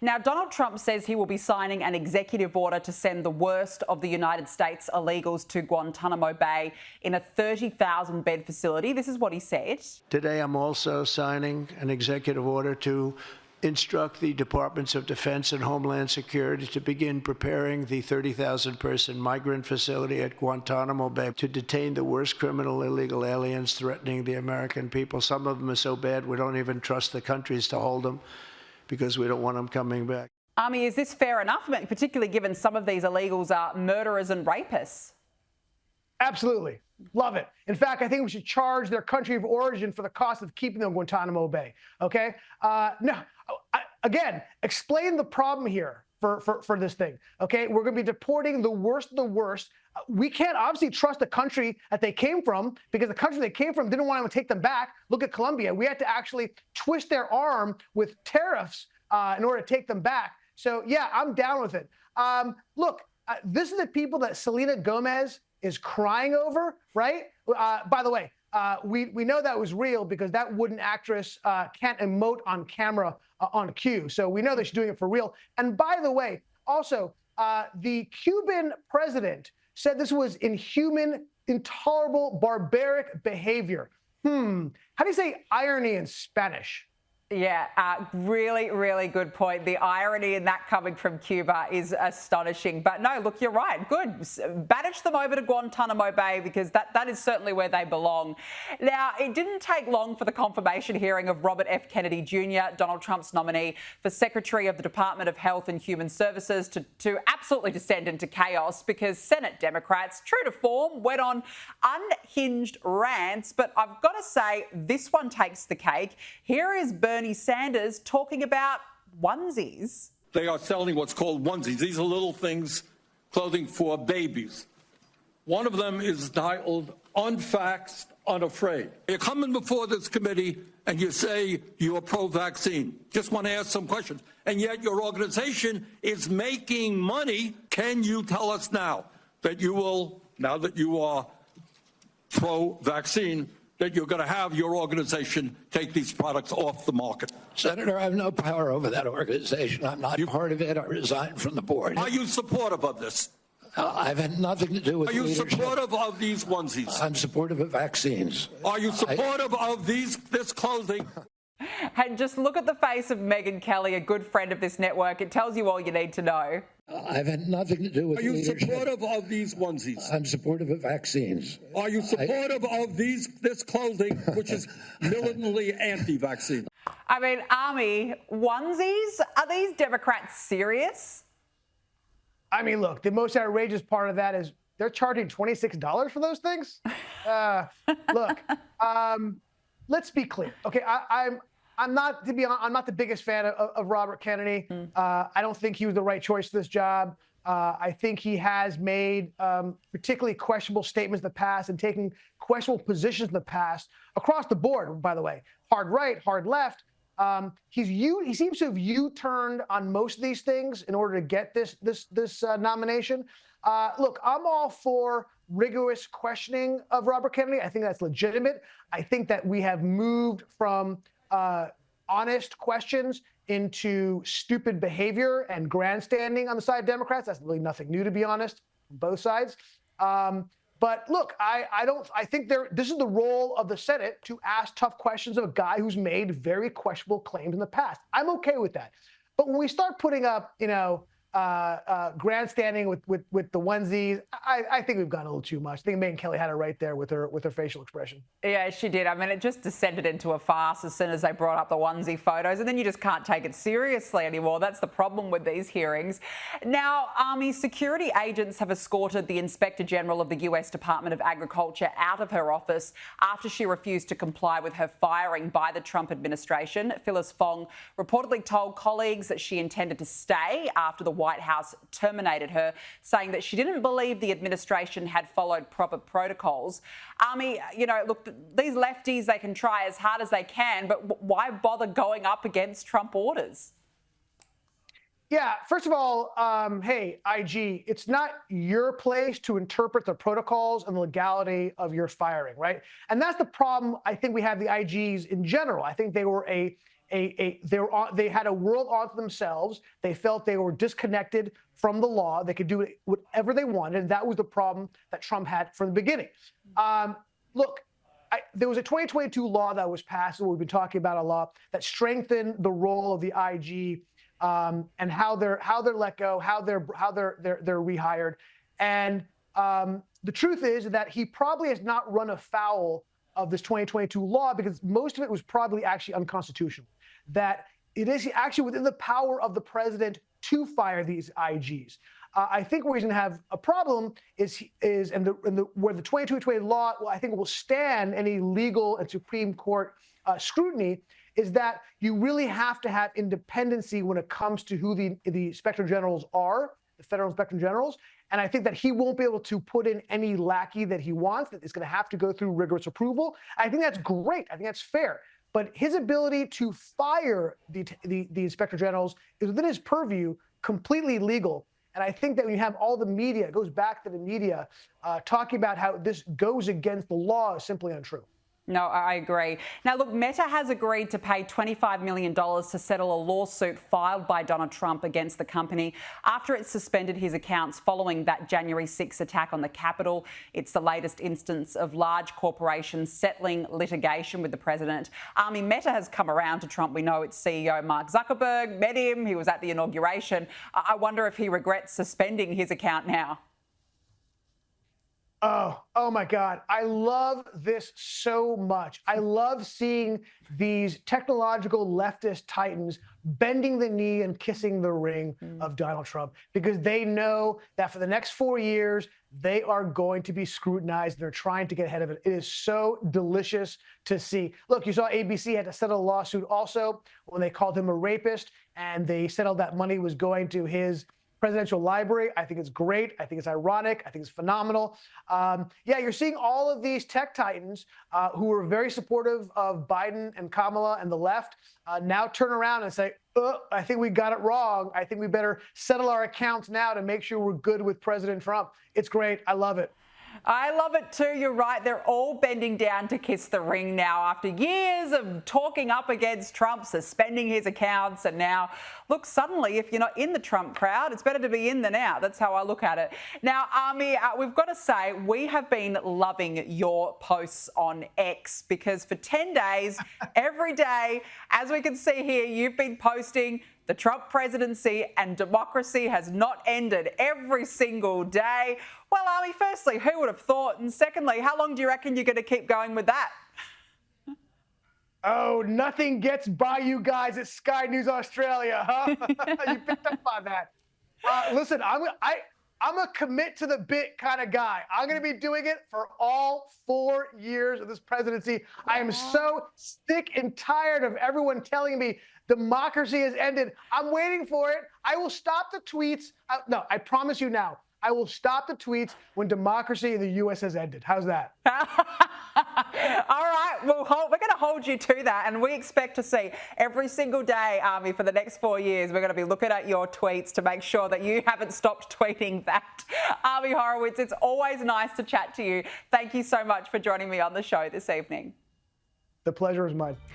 Now, Donald Trump says he will be signing an executive order to send the worst of the United States illegals to Guantanamo Bay in a 30,000-bed facility. This is what he said. Today, I'm also signing an executive order to instruct the Departments of Defense and Homeland Security to begin preparing the 30,000-person migrant facility at Guantanamo Bay to detain the worst criminal illegal aliens threatening the American people. Some of them are so bad we don't even trust the countries to hold them because we don't want them coming back. Ami, is this fair enough, particularly given some of these illegals are murderers and rapists? Absolutely. Love it. In fact, I think we should charge their country of origin for the cost of keeping them in Guantanamo Bay. Okay? Again, explain the problem here for this thing. Okay? We're going to be deporting the worst of the worst. We can't obviously trust the country that they came from because the country they came from didn't want to take them back. Look at Colombia. We had to actually twist their arm with tariffs in order to take them back. So, yeah, I'm down with it. Look, this is the people that Selena Gomez is crying over, right? By the way, we know that was real because that wooden actress can't emote on camera on cue. So we know that she's doing it for real. And by the way, also, the Cuban president said this was inhuman, intolerable, barbaric behavior. How do you say irony in Spanish? Yeah, really, really good point. The irony in that coming from Cuba is astonishing. But no, look, you're right. Good. Banish them over to Guantanamo Bay because that is certainly where they belong. Now, it didn't take long for the confirmation hearing of Robert F. Kennedy Jr., Donald Trump's nominee for Secretary of the Department of Health and Human Services, to absolutely descend into chaos because Senate Democrats, true to form, went on unhinged rants. But I've got to say, this one takes the cake. Here is Bernie Sanders talking about onesies. They are selling what's called onesies. These are little things, clothing for babies. One of them is titled Unvaxxed, Unafraid. You're coming before this committee and you say you're pro-vaccine. Just want to ask some questions. And yet your organization is making money. Can you tell us now that you will, now that you are pro-vaccine, that you're going to have your organization take these products off the market? Senator, I have no power over that organization. I'm not part of it. I resigned from the board. Are you supportive of this? I've had nothing to do with leadership. Are you supportive of these onesies? I'm supportive of vaccines. Are you supportive of this clothing? And just look at the face of Megyn Kelly, a good friend of this network. It tells you all you need to know. I've had nothing to do with leadership. Are you supportive of these onesies? I'm supportive of vaccines. Are you supportive of this clothing, which is militantly anti-vaccine? I mean, Ami, onesies? Are these Democrats serious? I mean, look, the most outrageous part of that is they're charging $26 for those things. Look, let's be clear. Okay, I'm not the biggest fan of Robert Kennedy. I don't think he was the right choice for this job. I think he has made particularly questionable statements in the past and taken questionable positions in the past across the board, by the way. Hard right, hard left. He seems to have U-turned on most of these things in order to get this nomination. Look, I'm all for rigorous questioning of Robert Kennedy. I think that's legitimate. I think that we have moved from honest questions into stupid behavior and grandstanding on the side of Democrats. That's really nothing new, to be honest, from both sides. But look, I think this is the role of the Senate to ask tough questions of a guy who's made very questionable claims in the past. I'm okay with that. But when we start putting up, grandstanding with the onesies, I think we've gone a little too much. I think Megyn Kelly had it right there with her facial expression. Yeah, she did. I mean, it just descended into a farce as soon as they brought up the onesie photos, and then you just can't take it seriously anymore. That's the problem with these hearings. Now, Army security agents have escorted the Inspector General of the US Department of Agriculture out of her office after she refused to comply with her firing by the Trump administration. Phyllis Fong reportedly told colleagues that she intended to stay after the White House terminated her, saying that she didn't believe the administration had followed proper protocols. Army, look, these lefties, they can try as hard as they can, but why bother going up against Trump orders? Yeah, first of all, hey, IG, it's not your place to interpret the protocols and the legality of your firing, right? And that's the problem I think we have the IGs in general. I think they were a they had a world onto themselves. They felt they were disconnected from the law. They could do whatever they wanted. And that was the problem that Trump had from the beginning. Look, there was a 2022 law that was passed, and we've been talking about a lot, that strengthened the role of the IG and how they're let go, how they're rehired. And the truth is that he probably has not run afoul of this 2022 law because most of it was probably actually unconstitutional. That it is actually within the power of the president to fire these IGs. I think where he's going to have a problem where the 2020 law, well, I think will stand any legal and Supreme Court scrutiny, is that you really have to have independency when it comes to who the inspector generals are, the federal inspector generals. And I think that he won't be able to put in any lackey that he wants, that is going to have to go through rigorous approval. I think that's great. I think that's fair. But his ability to fire the inspector generals is within his purview, completely legal. And I think that when you have all the media, it goes back to the media, talking about how this goes against the law is simply untrue. No, I agree. Now, look, Meta has agreed to pay $25 million to settle a lawsuit filed by Donald Trump against the company after it suspended his accounts following that January 6 attack on the Capitol. It's the latest instance of large corporations settling litigation with the president. Meta has come around to Trump. We know its CEO, Mark Zuckerberg, met him. He was at the inauguration. I wonder if he regrets suspending his account now. Oh my God. I love this so much. I love seeing these technological leftist titans bending the knee and kissing the ring of Donald Trump because they know that for the next 4 years, they are going to be scrutinized. They're trying to get ahead of it. It is so delicious to see. Look, you saw ABC had to settle a lawsuit also when they called him a rapist, and they settled that money was going to his presidential library. I think it's great. I think it's ironic. I think it's phenomenal. Yeah, you're seeing all of these tech titans who were very supportive of Biden and Kamala and the left now turn around and say, I think we got it wrong. I think we better settle our accounts now to make sure we're good with President Trump. It's great. I love it. I love it too. You're right. They're all bending down to kiss the ring now after years of talking up against Trump, suspending his accounts. And now, look, suddenly, if you're not in the Trump crowd, it's better to be in than out. That's how I look at it. Now, Ami, we've got to say, we have been loving your posts on X because for 10 days, every day, as we can see here, you've been posting the Trump presidency and democracy has not ended every single day. Well, Ami, firstly, who would have thought? And secondly, how long do you reckon you're going to keep going with that? Oh, nothing gets by you guys at Sky News Australia, huh? You picked up on that. Listen, I'm a commit to the bit kind of guy. I'm going to be doing it for all 4 years of this presidency. I am so sick and tired of everyone telling me democracy has ended. I'm waiting for it. I will stop the tweets. No, I promise you now. I will stop the tweets when democracy in the U.S. has ended. How's that? All right. Well, we're going to hold you to that. And we expect to see every single day, Ami, for the next 4 years, we're going to be looking at your tweets to make sure that you haven't stopped tweeting that. Ami Horowitz, it's always nice to chat to you. Thank you so much for joining me on the show this evening. The pleasure is mine.